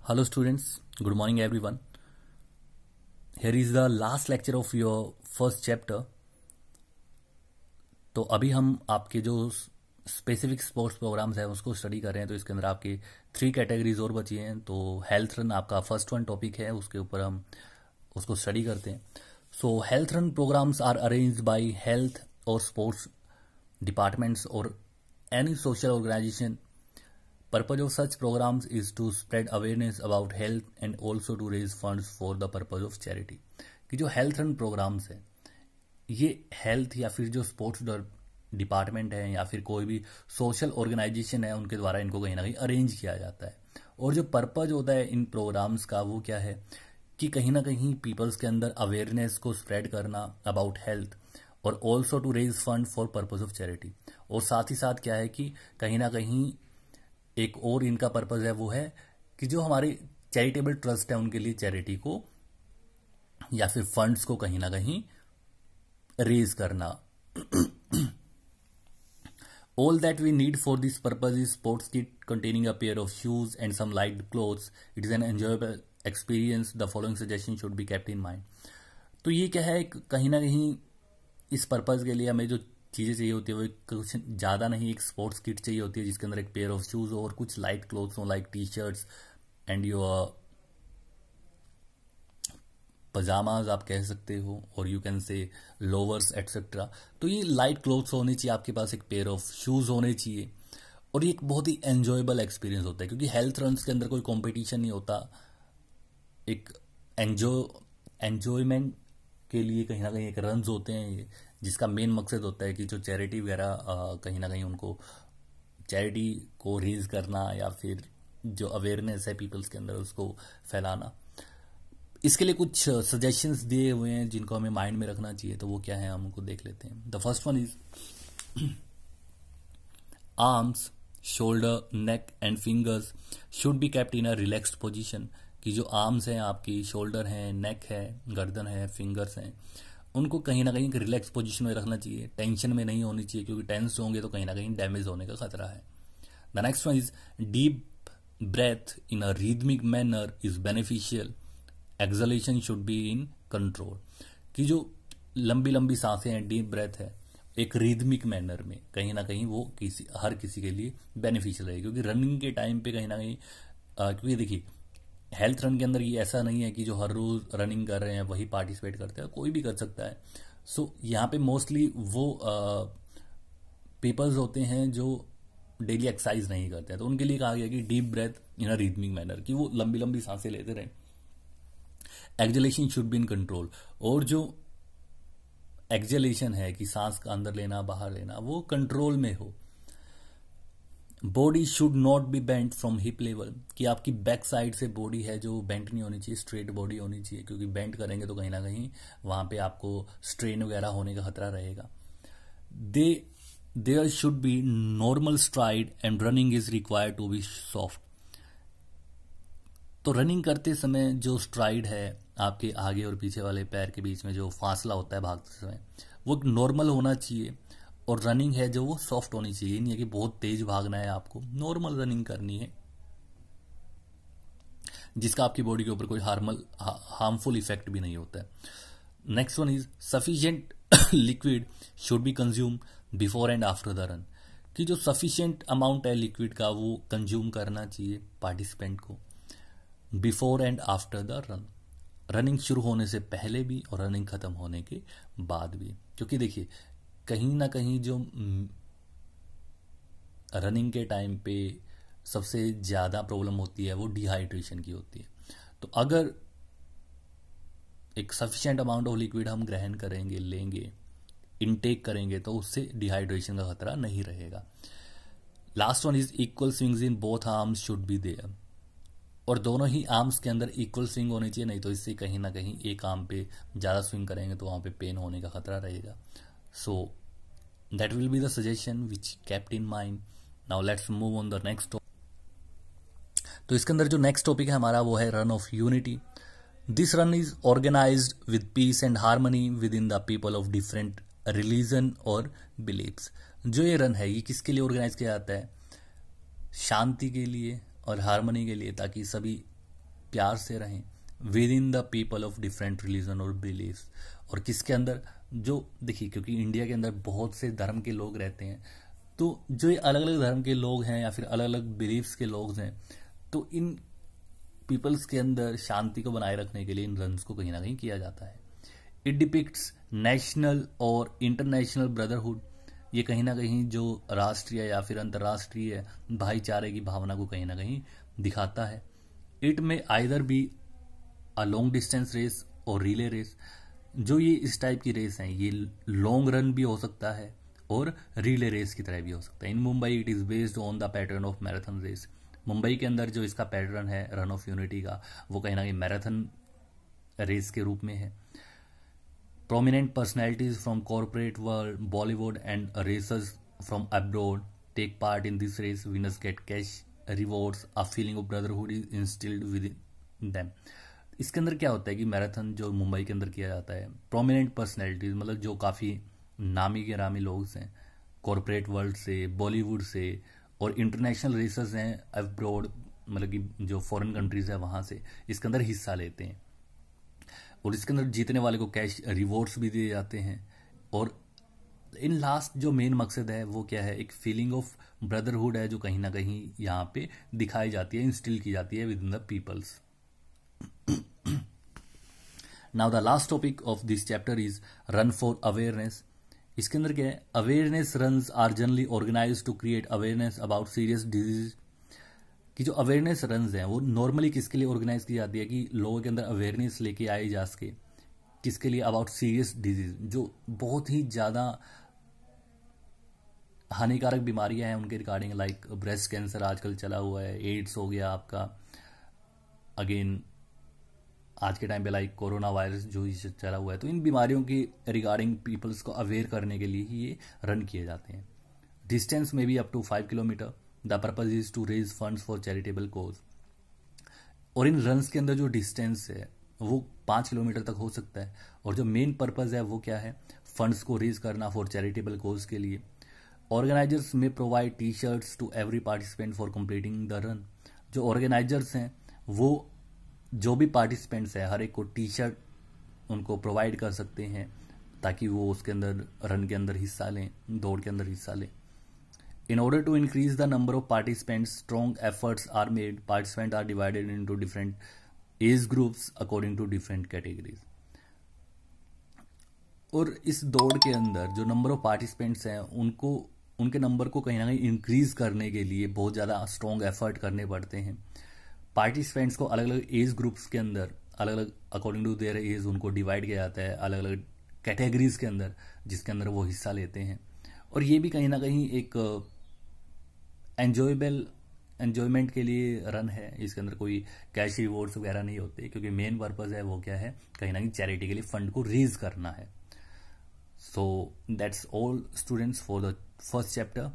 Hello students, good morning everyone. Here is the last lecture of your first chapter. तो अभी हम आपके जो स्पेसिफिक स्पोर्ट्स प्रोग्राम्स हैं उसको स्टडी कर रहे हैं। तो इसके अंदर आपके 3 कैटेगरीज और बची हैं। तो हेल्थ रन आपका फर्स्ट वन टॉपिक है, उसके ऊपर हम उसको स्टडी करते हैं। So health run programs are arranged by health और स्पोर्ट्स डिपार्टमेंट्स और any social organisation. Purpose of such programs is to spread awareness about health and also to raise funds for the purpose of charity. कि जो health run programmes है ये health या फिर जो sports department है या फिर कोई भी सोशल ऑर्गेनाइजेशन है उनके द्वारा इनको कहीं ना कहीं अरेंज किया जाता है। और जो पर्पज होता है इन प्रोग्राम्स का वो क्या है कि कहीं ना कहीं पीपल्स के अंदर अवेयरनेस को स्प्रेड करना अबाउट हेल्थ और also to raise fund for purpose of charity. और साथ ही साथ क्या है कि कहीं ना कहीं एक और इनका पर्पज है वो है कि जो हमारे चैरिटेबल ट्रस्ट है उनके लिए चैरिटी को या फिर फंड्स को कहीं ना कहीं रेज करना। All that we need for this purpose is sports kit containing a pair of shoes and some light clothes. It is an enjoyable experience. The following suggestion should be kept in mind. तो ये क्या है कहीं ना कहीं इस purpose के लिए हमें जो चीज़ें चाहिए होती है वो कुछ ज़्यादा नहीं, एक स्पोर्ट्स किट चाहिए होती है जिसके अंदर एक पेयर ऑफ शूज़ हो और कुछ लाइट क्लोथ्स हो like T shirts and your pyjamas आप कह सकते हो और you can say louvers etcetera. तो ये लाइट क्लोथ्स होने चाहिए आपके पास, एक पेयर ऑफ शूज़ होने चाहिए. और ये एक बहुत ही एन्जॉयबल एक्सपीरियंस होता है क्योंकि हेल्थ रन्स के अंदर कोई कॉम्पिटिशन नहीं होता. एक एन्जॉयमेंट के लिए कहीं ना कहीं एक रन्स होते हैं ये जिसका मेन मकसद होता है कि जो चैरिटी वगैरह कहीं ना कहीं उनको चैरिटी को रेज करना या फिर जो अवेयरनेस है पीपल्स के अंदर उसको फैलाना. इसके लिए कुछ सजेशंस दिए हुए हैं जिनको हमें माइंड में रखना चाहिए. तो वो क्या है हम उनको देख लेते हैं. The first one is arms, shoulder, neck and fingers should be kept in a relaxed position. कि जो आर्म्स हैं आपकी, शोल्डर हैं, नेक है, गर्दन है, फिंगर्स हैं, उनको कहीं ना कहीं रिलैक्स पोजीशन में रखना चाहिए. टेंशन में नहीं होनी चाहिए क्योंकि टेंस होंगे तो कहीं ना कहीं डैमेज होने का खतरा है. The next one is deep breath in a rhythmic manner is beneficial. Exhalation should be in control. कि जो लंबी लंबी सांसें हैं, डीप ब्रेथ है, एक रिदमिक मैनर में कहीं ना कहीं वो हर किसी के लिए बेनिफिशियल है. क्योंकि रनिंग के टाइम पे कहीं ना कहीं क्योंकि देखिए हेल्थ रन के अंदर ये ऐसा नहीं है कि जो हर रोज रनिंग कर रहे हैं वही पार्टिसिपेट करते हैं, कोई भी कर सकता है. सो यहाँ पे मोस्टली वो पीपल्स होते हैं जो डेली एक्सरसाइज नहीं करते हैं. तो उनके लिए कहा गया कि deep breath in a rhythmic manner, कि वो लंबी लंबी सांसें लेते रहें. Acceleration should be in control. और जो एक्सलेशन है कि सांस का अंदर लेना बाहर लेना वो कंट्रोल में हो. Body should not be bent from hip level. कि आपकी बैक साइड से बॉडी है जो बेंट नहीं होनी चाहिए, स्ट्रेट बॉडी होनी चाहिए. क्योंकि बेंट करेंगे तो कहीं ना कहीं वहां पे आपको स्ट्रेन वगैरह होने का खतरा रहेगा. There should be normal stride and running is required to be soft. तो रनिंग करते समय जो स्ट्राइड है आपके आगे और पीछे वाले पैर के बीच में जो फासला होता है भागते समय वो नॉर्मल होना चाहिए. और रनिंग है जो वो सॉफ्ट होनी चाहिए. नहीं है कि बहुत तेज भागना है, आपको नॉर्मल रनिंग करनी है जिसका आपकी बॉडी के ऊपर कोई हार्मफुल इफेक्ट भी नहीं होता है. Next one is sufficient liquid should be consume before and after the run. कि जो सफिशिएंट अमाउंट है लिक्विड का वो कंज्यूम करना चाहिए पार्टिसिपेंट को before and after the run. Running शुरू होने से पहले भी और रनिंग खत्म होने के बाद भी. क्योंकि देखिए कहीं ना कहीं जो रनिंग के टाइम पे सबसे ज़्यादा प्रॉब्लम होती है वो डिहाइड्रेशन की होती है. तो अगर एक सफिशिएंट अमाउंट ऑफ लिक्विड हम ग्रहण करेंगे, लेंगे, इनटेक करेंगे तो उससे डिहाइड्रेशन का खतरा नहीं रहेगा. Last one is equal swings in both arms should be there. और दोनों ही आर्म्स के अंदर इक्वल स्विंग होनी चाहिए. नहीं तो इससे कहीं ना कहीं एक आर्म पे ज़्यादा स्विंग करेंगे तो वहाँ पे पेन होने का खतरा रहेगा. So that will be the suggestion which kept in mind. Now let's move on the next topic. तो इसके अंदर जो नेक्स्ट टॉपिक है हमारा वो है run of unity. This run is organised with peace and harmony within the people of different religion और beliefs. जो ये रन है ये किसके लिए ऑर्गेनाइज किया जाता है? शांति के लिए और हार्मनी के लिए, ताकि सभी प्यार से रहें with in the people of different religion और बिलीव्स। और किसके अंदर, जो देखिए क्योंकि इंडिया के अंदर बहुत से धर्म के लोग रहते हैं, तो जो ये अलग अलग धर्म के लोग हैं या फिर अलग अलग बिलीव्स के लोग हैं, तो इन पीपल्स के अंदर शांति को बनाए रखने के लिए इन रन्स को कहीं ना कहीं किया जाता है। इट डिपिक्ट्स नेशनल और इंटरनेशनल ब्रदरहुड। ये कहीं ना कहीं जो राष्ट्रीय या फिर अंतर्राष्ट्रीय भाईचारे की भावना को कहीं ना कहीं दिखाता है। It may either be a long distance race और रिले रेस। जो ये इस टाइप की रेस हैं, ये लॉन्ग रन भी हो सकता है और रिले रेस की तरह भी हो सकता है। In Mumbai it is based on the pattern of marathon race. Mumbai के अंदर जो इसका पैटर्न है रन ऑफ यूनिटी का, वो कहीं ना कहीं मैराथन रेस के रूप में है। Prominent personalities from corporate world, Bollywood and racers from abroad take part in this race. Winners get cash rewards, a feeling of brotherhood is instilled within them. इसके अंदर क्या होता है कि मैराथन जो मुंबई के अंदर किया जाता है, प्रोमिनेंट पर्सनैलिटीज मतलब जो काफ़ी नामी के नामी लोग हैं कॉरपोरेट वर्ल्ड से, बॉलीवुड से, और इंटरनेशनल रेसर्स हैं अब्रॉड, मतलब कि जो फॉरेन कंट्रीज है वहाँ से इसके अंदर हिस्सा लेते हैं। और इसके अंदर जीतने वाले को कैश रिवॉर्ड्स भी दिए जाते हैं। और इन लास्ट जो मेन मकसद है वो क्या है, एक फीलिंग ऑफ ब्रदरहुड है जो कहीं ना कहीं यहाँ पे दिखाई जाती है, इंस्टिल की जाती है within the peoples. Now the last topic of this chapter is run for awareness. इसके अंदर क्या है, awareness runs are generally organise to create awareness about serious disease. कि जो अवेयरनेस रन्स हैं वो नॉर्मली किसके लिए ऑर्गेनाइज की जाती है कि लोगों के अंदर अवेयरनेस लेके आई जा सके। किसके लिए, अबाउट सीरियस डिजीज, जो बहुत ही ज़्यादा हानिकारक बीमारियां हैं उनके रिगार्डिंग, लाइक ब्रेस्ट कैंसर आजकल चला हुआ है, एड्स हो गया आपका, अगेन आज के टाइम पे लाइक कोरोना वायरस जो चला हुआ है। तो इन बीमारियों की रिगार्डिंग पीपल्स को अवेयर करने के लिए ही ये रन किए जाते हैं। डिस्टेंस में भी up to 5 kilometre. The purpose is to raise funds for charitable cause. और इन रन्स के अंदर जो डिस्टेंस है वो 5 किलोमीटर तक हो सकता है। और जो मेन पर्पज है वो क्या है, फंड्स को रेज करना फॉर चैरिटेबल कोज के लिए। Organisers may provide T shirts to every participant for completing the run. जो ऑर्गेनाइजर्स हैं वो जो भी पार्टिसिपेंट्स है हर एक को टी शर्ट उनको प्रोवाइड कर सकते हैं ताकि वो उसके अंदर रन के अंदर हिस्सा लें, दौड़ के अंदर हिस्सा लें। In order to increase the number of participants, strong efforts are made. Participants are divided into different age groups according to different categories. और इस दौड़ के अंदर जो नंबर ऑफ पार्टिसिपेंट्स हैं उनको उनके नंबर को कहीं ना कहीं इंक्रीज करने के लिए बहुत ज़्यादा स्ट्रॉन्ग एफर्ट करने पड़ते हैं। पार्टिसिपेंट्स को अलग अलग एज ग्रुप्स के अंदर अलग अलग अकॉर्डिंग टू देयर एज उनको डिवाइड किया जाता है अलग अलग कैटेगरीज के अंदर, जिसके अंदर वो हिस्सा लेते हैं। और ये भी कहीं ना कहीं एक एंजॉयमेंट के लिए रन है। इसके अंदर कोई कैश रिवॉर्ड्स वगैरह नहीं होते क्योंकि मेन पर्पज है वो क्या है, कहीं ना कहीं चैरिटी के लिए फंड को रेज करना है। So that's all students for the first chapter.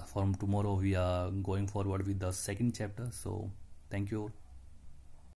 From tomorrow we are going forward with the second chapter, so thank you all.